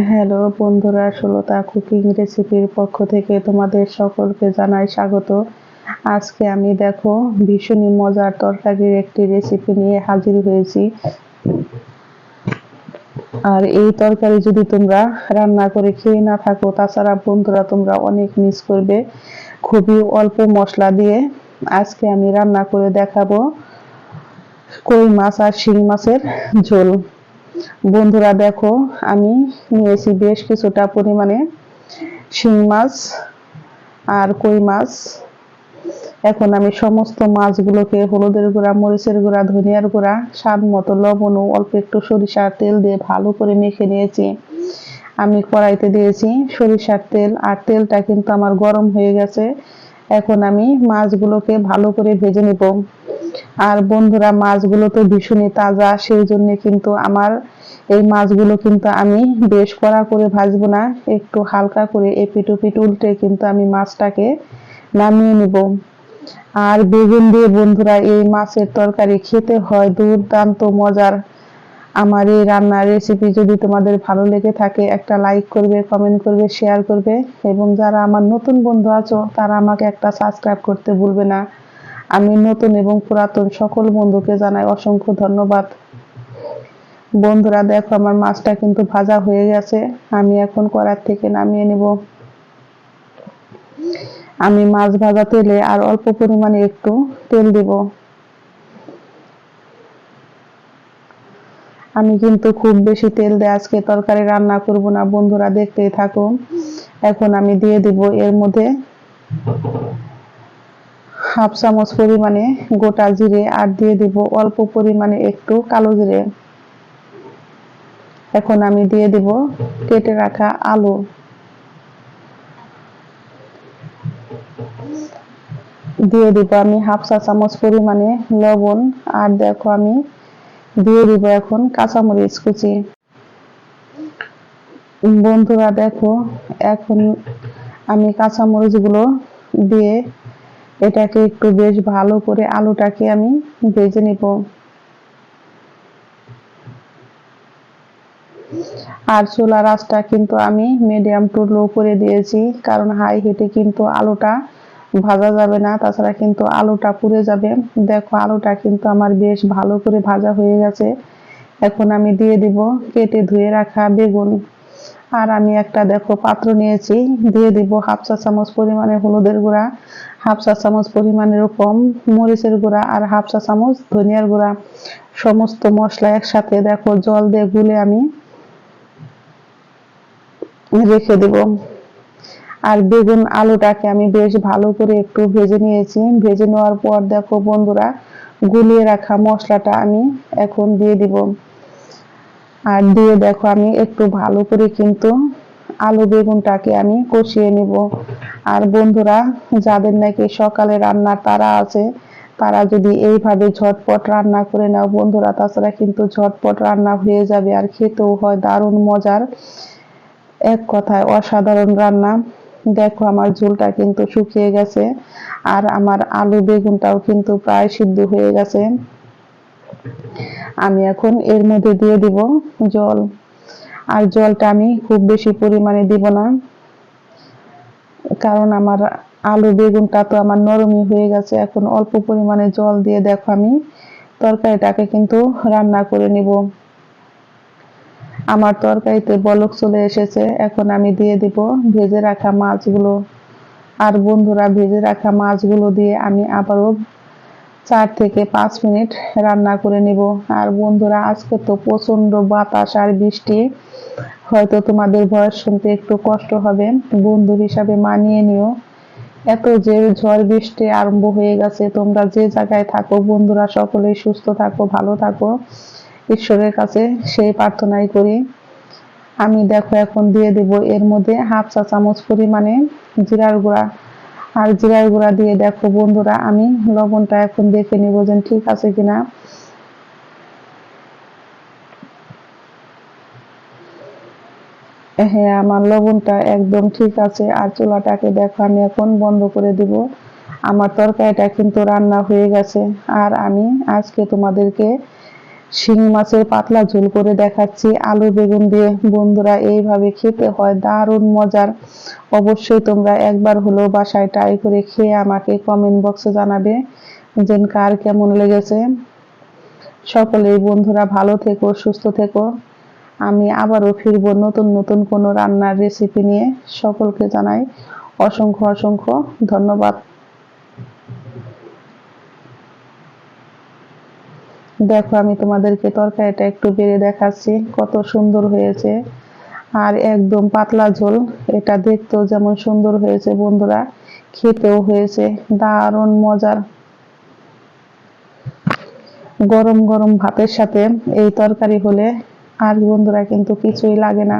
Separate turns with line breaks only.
Hello বন্ধুরা, Sulata cooking রেসিপির পক্ষ থেকে তোমাদের সকলকে জানাই স্বাগত। আজকে আমি দেখো ভীষণই মজার তরকারির একটি রেসিপি নিয়ে হাজির হয়েছি। আর এই তরকারি যদি তোমরা রান্না করে খেয়ে না থাকো, তাছাড়া বন্ধুরা তোমরা অনেক মিস করবে। খুবই অল্প মশলা দিয়ে আজকে আমি রান্না করে দেখাবো কই মাছ আর শিং মাছের ঝোল। বন্ধুরা দেখো, আমি নিয়েছি বেশ কিছুটা পরিমাণে শিং মাছ আর কই মাছ। এখন আমি সমস্ত মাছগুলোকে হলুদের গুঁড়া, মরিচের গুঁড়া, ধনিয়ার গুঁড়া, স্বাদ মতো লবণ ও অল্প একটু সরিষার তেল দিয়ে ভালো করে মেখে নিয়েছি। আমি কড়াইতে দিয়েছি সরিষার তেল, আর তেলটা কিন্তু আমার গরম হয়ে গেছে। এখন আমি মাছগুলোকে ভালো করে ভেজে নেব। আর বন্ধুরা, মাছগুলো তো ভীষণই তাজা, সেই জন্য কিন্তু আমার এই মাছগুলো কিন্তু আমি বেশ কড়া করে ভাজবো না, একটু হালকা করে এপিট ওপিট উল্টে কিন্তু আমি মাছটাকে নামিয়ে নিব। আর বেগুন দিয়ে বন্ধুরা এই মাছের তরকারি খেতে হয় দুর্দান্ত মজার। আমার এই রান্নার রেসিপি যদি তোমাদের ভালো লেগে থাকে, একটা লাইক করবে, কমেন্ট করবে, শেয়ার করবে, এবং যারা আমার নতুন বন্ধু আছো তারা আমাকে একটা সাবস্ক্রাইব করতে ভুলবে না। আমি নতুন এবং পুরাতন সকল বন্ধুকে জানাই অসংখ্য ধন্যবাদ। বন্ধুরা দেখো, আমার মাছটা কিন্তু ভাজা হয়ে গেছে। আমি এখন কড়াই থেকে নামিয়ে নেব। আমি মাছ ভাজা তেলে আর অল্প পরিমাণে একটু তেল দিব। আমি কিন্তু খুব বেশি তেল দিয়ে আজকে তরকারি রান্না করব না, বন্ধুরা দেখতেই থাকো। এখন আমি দিয়ে দিব এর মধ্যে হাফ চামচ পরিমাণে গোটা জিরে, আর দিয়ে দিব অল্প পরিমাণে একটু কালো জিরে। এখন আমি দিয়ে দিব কেটে রাখা আলু। দিয়ে দিব আমি হাফ চা চামচ পরিমাণে লবণ, আর দেখো আমি দিয়ে দিব এখন কাঁচামরিচ কুচি। বন্ধুরা দেখো, এখন আমি কাঁচামরিচ গুলো দিয়ে এটাকে একটু বেশ ভালো করে আলুটাকে আমি ভেজে নিব। আর চুলার আঁচটা কিন্তু আমি মিডিয়াম টু লো করে দিয়েছি, কারণ হাই হিটে কিন্তু আলুটা ভাজা যাবে না, তাছাড়া কিন্তু আলুটা পুড়ে যাবে। দেখো আলুটা কিন্তু আমার বেশ ভালো করে ভাজা হয়ে গেছে। এখন আমি দিয়ে দিব কেটে ধুয়ে রাখা বেগুন। আর আমি একটা দেখো পাত্র নিয়েছি, দিয়ে দিব হাফ চা চামচ পরিমাণে হলুদের গুঁড়া, হাফ চা চামচ পরিমাণের কম মরিচের গুঁড়া, আর হাফ চা চামচ ধনিয়ার গুঁড়া। সমস্ত মশলা একসাথে দেখো জল দিয়ে গুলে আমি রেখে দেব। আর বেগুন আলুটাকে আমি বেশ ভালো করে একটু ভেজে নিয়েছি। ভেজে নেওয়ার পর দেখো বন্ধুরা, গুলিয়ে রাখা মশলাটা আমি এখন দিয়ে দিব। আর দিয়ে দেখো আমি একটু ভালো করে কিন্তু আলু বেগুনটাকে আমি কষিয়ে নিব। আর বন্ধুরা, যাদের নাকি সকালে রান্নার তাড়া আছে, তারা যদি এইভাবে ঝটপট রান্না করে নাও বন্ধুরা, তাছাড়া কিন্তু ঝটপট রান্না হয়ে যাবে, আর খেতেও হয় দারুণ মজার। এক কথায় অসাধারণ রান্না। দেখো আমার ঝোলটা কিন্তু শুকিয়ে গেছে, আর আমার আলু বেগুনটাও কিন্তু প্রায় সিদ্ধ হয়ে গেছে। আমি এখন এর মধ্যে দিয়ে দিব জল। আর জলটা আমি খুব বেশি পরিমাণে দিব না, কারণ আমার আলু বেগুনটা তো আমার নরমই হয়ে গেছে। এখন অল্প পরিমাণে জল দিয়ে দেখো আমি তরকারিটাকে কিন্তু রান্না করে নিব। আমার তরকারিতে বলক চলে এসেছে। এখন আমি দিয়ে দিব ভেজে রাখা মাছগুলো। আর বন্ধুরা, ভেজে রাখা মাছগুলো দিয়ে আমি আবারও 4 থেকে 5 মিনিট রান্না করে নিব। আর বন্ধুরা, আজকে তো প্রচন্ড বাতাস আর বৃষ্টি, হয়তো তোমাদের ভয়েস শুনতে একটু কষ্ট হবে, বন্ধু হিসাবে মানিয়ে নিও। এত যে ঝড় বৃষ্টি আরম্ভ হয়ে গেছে, তোমরা যে জায়গায় থাকো বন্ধুরা সকলেই সুস্থ থাকো, ভালো থাকো, ঈশ্বরের কাছে সেই প্রার্থনাই করি। আমি দেখো এখন দিয়ে দিব এর মধ্যে হাফ চা চামচ পরিমাণে জিরার গুঁড়া। আর জিরার গুঁড়া দিয়ে দেখো বন্ধুরা, আমি লবণটা এখন দেখে নিব যে ঠিক আছে কিনা। হ্যাঁ, আমার লবণটা একদম ঠিক আছে। আর চুলাটাকে দেখো আমি এখন বন্ধ করে দিব। আমার তরকারিটা কিন্তু রান্না হয়ে গেছে। আর আমি আজকে তোমাদেরকে শিং মাছের পাতলা ঝোল করে দেখাচ্ছি আলু বেগুন দিয়ে। বন্ধুরা, এইভাবে খেতে হয় দারুণ মজার। অবশ্যই তোমরা একবার হলেও বাসায় ট্রাই করে খেয়ে আমাকে কমেন্ট বক্সে জানাবে যে কার কেমন লেগেছে। সকলেই বন্ধুরা ভালো থেকো, সুস্থ থেকো। আমি আবারও ফিরবো নতুন নতুন কোনো রান্নার রেসিপি নিয়ে। সকলকে জানাই অসংখ্য অসংখ্য ধন্যবাদ। দেখো, আমি তোমাদেরকে তরকারিটা একটু বেড়ে দেখাচ্ছি, কত সুন্দর হয়েছে। আর একদম পাতলা ঝোল, এটা দেখতেও যেমন সুন্দর হয়েছে বন্ধুরা, খেতেও হয়েছে দারুণ মজার। গরম গরম ভাতের সাথে এই তরকারি হলে আর বন্ধুরা কিন্তু কিছুই লাগে না।